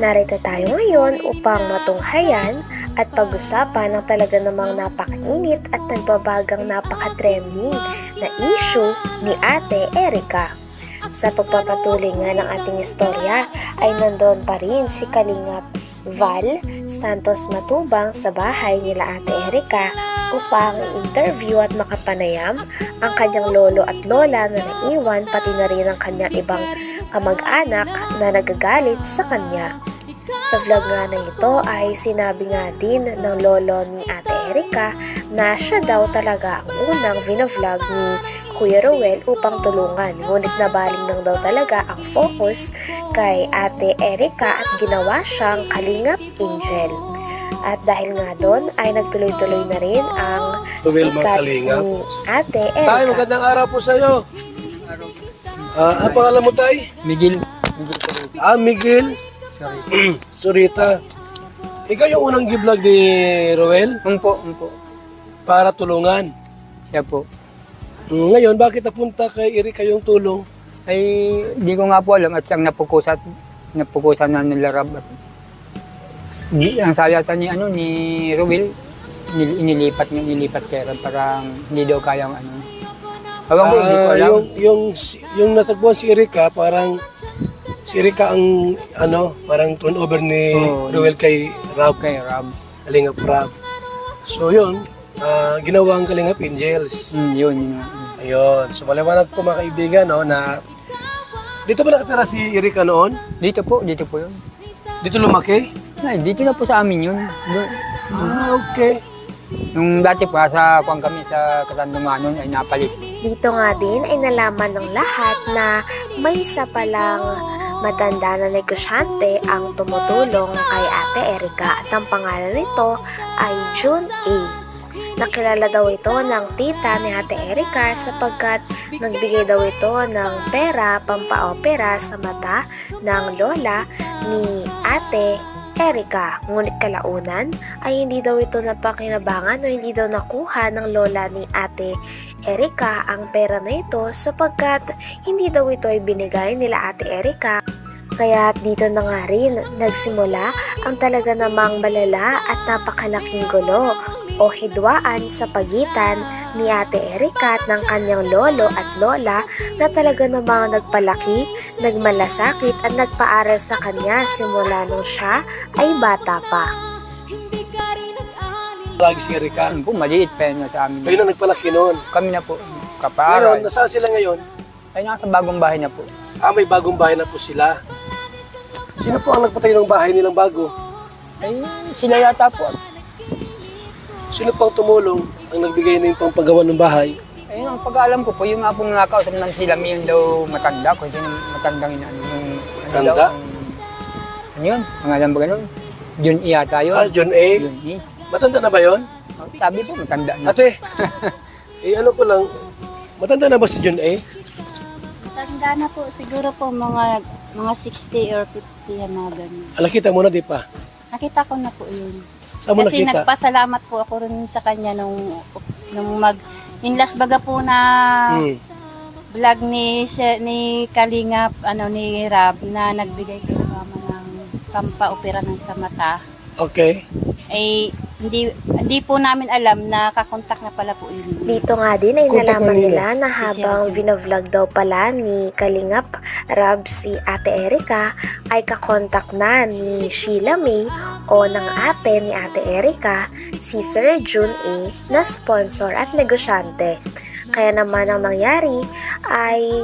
Narito tayo ngayon upang matunghayan at pag-usapan ng talaga namang napakainit at nagbabagang napaka-trending na issue ni Ate Erica. Sa pagpapatuloy nga ng ating istorya ay nandoon pa rin si Kalingap Val Santos Matubang sa bahay nila Ate Erica upang i-interview at makapanayam ang kanyang lolo at lola na naiwan, pati na rin ang kanyang ibang kamag-anak na nagagalit sa kanya. Sa vlog nga na ito ay sinabi nga din ng lolo ni Ate Erica na siya daw talaga ang unang vlog ni Kuya Ruel upang tulungan. Ngunit nabaling lang daw talaga ang focus kay Ate Erica at ginawa siyang Kalingap Angel. At dahil nga doon ay nagtuloy-tuloy na rin ang sikat ni Ate Erica. Tay, magandang araw po sa iyo. Ang pangalan mo, Tay? Miguel. Miguel. Surita. Ikaw yung unang gi-vlog ni Ruel Umpo. para tulungan. Siya po. Ngayon, bakit napunta kay Erica yung tulong? Ay, di ko nga po alam at siyang napukusan na nila Rab. Ang salata ni Ruel, inilipat kay Rab, parang hindi daw kayang Ewan ko, hindi ko alam. Yung natagpuan si Erica, parang si Erica ang parang turnover ni Ruel kay Rab. Kay Rab. Kalingap Rab. So yun, ginawa ang Kalingap Angels. Yun. Ayun. So maliwanag po mga kaibigan na dito ba nakatira si Erica noon? Dito po yun. Dito lumaki? Ay, dito na po sa amin yun. Okay. Nung dati pa sa kung kami sa Katandumanon ay napalit. Dito nga din ay nalaman ng lahat na may isa palang matanda na negosyante ang tumutulong kay Ate Erica at ang pangalan nito ay June A. Nakilala daw ito ng tita ni Ate Erica sapagkat nagbigay daw ito ng pera pampaopera sa mata ng lola ni Ate Erica. Ngunit kalaunan ay hindi daw ito napakinabangan o hindi daw nakuha ng lola ni Ate Erica ang pera na ito sapagkat hindi daw ito ay binigay nila Ate Erica. Kaya dito na nga rin nagsimula ang talaga namang malala at napakalaking gulo o hidwaan sa pagitan ni Ate Erica at ng kanyang lolo at lola na talaga namang nagpalaki, nagmalasakit at nagpaaral sa kanya simula nung siya ay bata pa. Lagi si Erica. Ano po, maliit pa yun sa amin. Kayo na nagpalaki noon. Kami na po, Ngayon, kapaaral. nasaan sila ngayon? Ay, nasa bagong bahay na po. May bagong bahay na po sila. Sino po ang nagpatayo ng bahay nilang bago? Ay, sila yata po. Sino pang tumulong ang nagbigay na yung pampagawa ng bahay? Ayun, ang pag-aalam ko po, yung nga pong nakausap naman sila, may daw matanda ko. Yung matandang Matanda? Ano yun? Ang alam ba ganun? Jun E yata yun. John A. Jun E. Matanda na ba yon? Sabi po, matanda na. Ate, ano ko lang, matanda na ba si John A? Tanda na po, siguro po mga 60 or 50 yan mga ganun. Nakita mo na di pa? Nakita ko na po yun. Saan mo Kasi nakita? nagpasalamat po ako rin sa kanya nung yung last baga po na vlog ni Kalingap, ni Rab na nagbigay kay mama ng pampaopera ng sa mata. Okay. Ay hindi po namin alam na kakontak na pala po yun. Dito nga din ay Contact nalaman mo nila na habang vlog daw pala ni Kalingap Rab si Ate Erica ay kakontak na ni Sheila May o ng ate ni Ate Erica si Sir June A na sponsor at negosyante. Kaya naman ang nangyari ay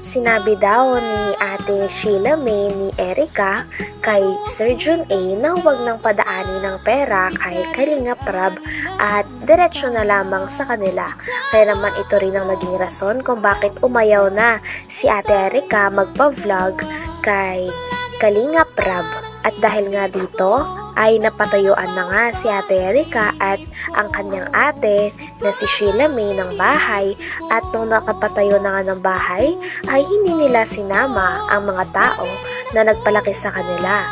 sinabi daw ni Ate Sheila May ni Erica kay Sir June A na huwag nang padaanin ng pera kay Kalingap Rab at diretsyo na lamang sa kanila. Kaya naman ito rin ang naging rason kung bakit umayaw na si Ate Erica magpa-vlog kay Kalingap Rab. At dahil nga dito ay napatayuan na nga si Ate Erica at ang kanyang ate na si Sheila May ng bahay, at nung nakapatayo na nga ng bahay ay hindi nila sinama ang mga tao na nagpalaki sa kanila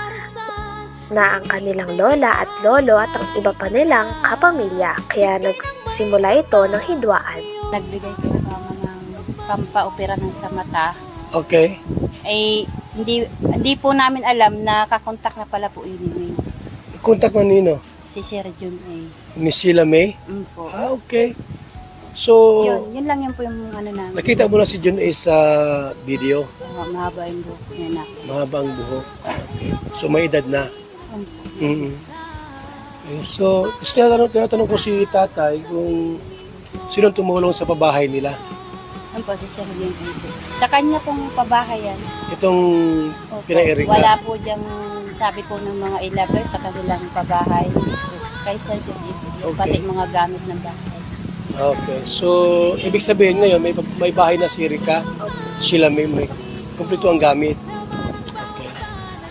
na ang kanilang lola at lolo at ang iba pa nilang kapamilya. Kaya nagsimula ito ng hidwaan. Nagbigay kay mama ng pampaopera ng sa mata. Okay. Ay Hindi po namin alam na kakontak na pala po yun Contact na nino? si Sir Jun A. Ni Sheila May? Po. Okay. So, Yun lang yun po yung ano namin. nakita mo na si Jun A sa video? Mahaba yung buhok niya na. Mahaba ang buhok. Okay. So, may edad na. Mm. Okay. So, gusto tinatanong ko si tatay kung sino tumulong sa pabahay nila. Ano po si Sir Jun A. Sa kanya pong pabahay yan. Itong Opo. pina-Erika. Wala po diyang sabi po ng mga lovers sa kanilang pabahay. Kay Sir Jun A. Okay. Pati mga gamit ng bahay. Okay. So, ibig sabihin ngayon, may bahay na si Erika. Sheila May kumpleto ang gamit. Okay.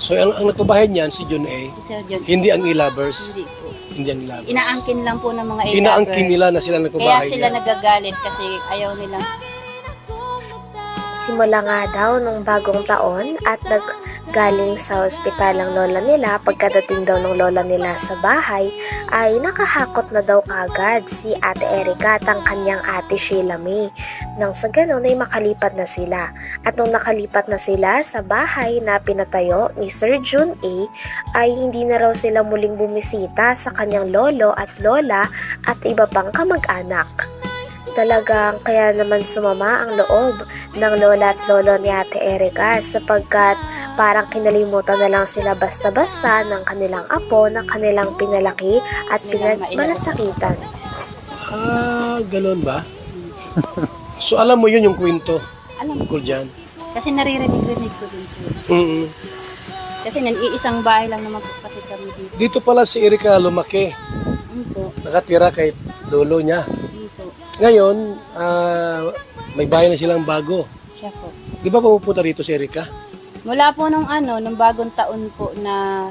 So, ang nagpabahay niyan, si Jun A. Si Sir Jun A. Hindi ang e-lovers. Hindi po. Hindi ang e-lovers. Inaangkin lang po ng mga Inaangkin nila na sila Kaya nagpabahay sila niya. nagagalit kasi ayaw nilang Simula nga daw nung bagong taon at naggaling sa ospital ang lola nila, pagkadating daw ng lola nila sa bahay ay nakahakot na daw kagad si Ate Erika at ang kanyang ate Sheila May. Nang sa ganon ay makalipat na sila. At nung nakalipat na sila sa bahay na pinatayo ni Sir Jun A ay hindi na raw sila muling bumisita sa kanyang lolo at lola at iba pang kamag-anak. Talagang kaya naman sumama ang loob ng lola at lolo ni Ate Erika sapagkat parang kinalimutan na lang sila basta-basta ng kanilang apo na kanilang pinalaki at pinagmalasakitan. Ganun ba? So, alam mo yun yung kwento. alam Tungkol dyan. kasi naririnig-rinig ko din po. Mm-mm. Kasi iisang bahay lang naman po kasi kami dito. Dito pala si Erika lumaki. Po. Nakatira kay lolo niya. Dito. Ngayon, may bahay na silang bago. Siya po. Di ba pupunta rito si Erika? Mula po nung nung bagong taon po na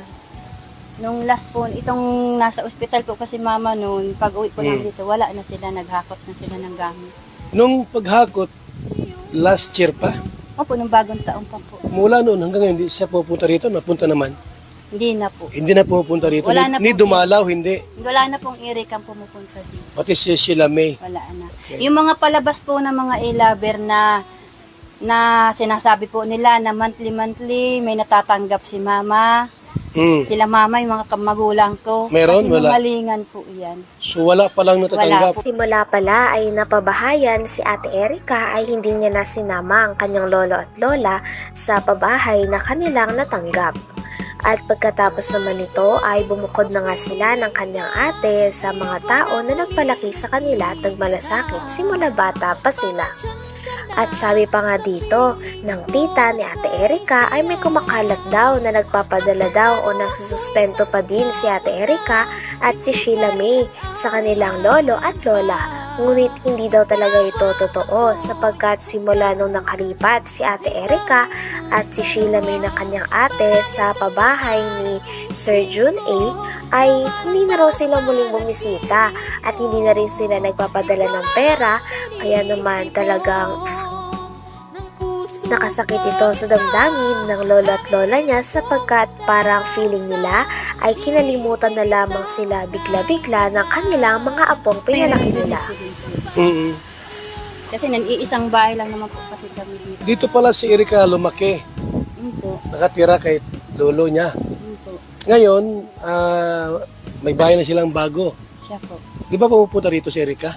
nung last po, itong nasa ospital po kasi mama noon, pag uwi ko lang dito, wala na sila, naghakot na sila ng gamit. Nung paghakot, last year pa, Opo, nung bagong taon pa po. mula noon hanggang ngayon, hindi siya pupunta rito, napunta naman. Hindi na po. Hindi na pupunta rito. Wala na Ni po. dumalaw, hindi. Wala na pong Eric ang pumupunta dito. Pati si Sheila May. Wala na. Yung mga palabas po ng mga e-lover na sinasabi po nila na monthly may natatanggap si mama. Sila mama, yung mga magulang ko. Meron? Kasi Wala. malingan po yan. So wala palang natatanggap. Simula pala ay napabahayan si Ate Erika ay hindi niya na sinama ang kanyang lolo at lola sa pabahay na kanilang natanggap. At pagkatapos naman nito ay bumukod na nga sila ng kanyang ate sa mga tao na nagpalaki sa kanila at nagmalasakit simula bata pa sila. At sabi pa nga dito ng tita ni Ate Erika ay may kumakalat daw na nagpapadala daw o nagsusustento pa din si Ate Erika at si Sheila May sa kanilang lolo at lola. Ngunit hindi daw talaga ito totoo sapagkat simula nung nakalipat si Ate Erika at si Sheila May na kanyang ate sa pabahay ni Sir Jun A ay hindi na raw sila muling bumisita at hindi na rin sila nagpapadala ng pera kaya naman talagang nakasakit ito sa damdamin ng lolo at lola niya sapagkat parang feeling nila ay kinalimutan na lamang sila bigla-bigla ng kanilang mga apong pinalaki nila. Kasi iisang bahay lang naman po kasi kami dito. Dito pala si Erika lumaki. Po. Nakatira kay lolo niya. Po. Ngayon, may bahay na silang bago. Siya po. Di ba pupunta rito si Erika?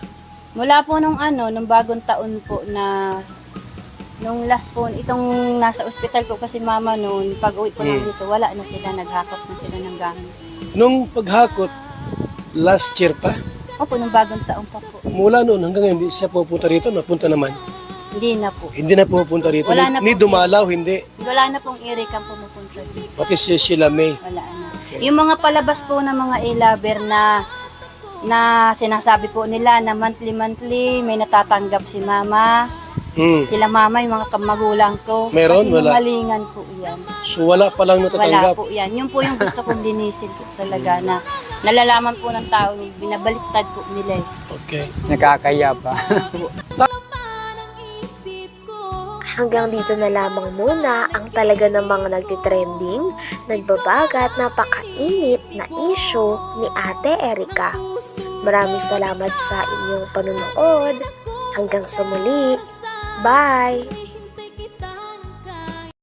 Mula po nung nung bagong taon po na nung last po, itong nasa ospital po kasi mama noon, pag uwi ko lang dito, wala na sila, naghakot na sila ng gamit. Nung paghakot, last year pa, Opo, nung bagong taon pa po. mula noon hanggang ngayon, hindi siya pupunta rito, napunta naman. Hindi na po. Hindi na pupunta rito. Wala na Ni po. dumalaw, hindi. Wala na pong Eric ang pumupunta dito. Pati si Sheila May. Wala na. Yung mga palabas po ng mga e-lover na sinasabi po nila na monthly may natatanggap si mama. Sila mama, yung mga magulang ko. Meron? Kasi Wala. malingan po yan. So wala palang Wala natatanggap. po yan. Yun po yung gusto kong linisin po talaga na nalalaman po ng tao, binabaliktad po nila eh. Okay. Nakakaya pa. Hanggang dito na lamang muna ang talaga namang nagtitrending, nagbabaga at napakainit na issue ni Ate Erika. Maraming salamat sa inyong panunood. Hanggang sa muli. Bye!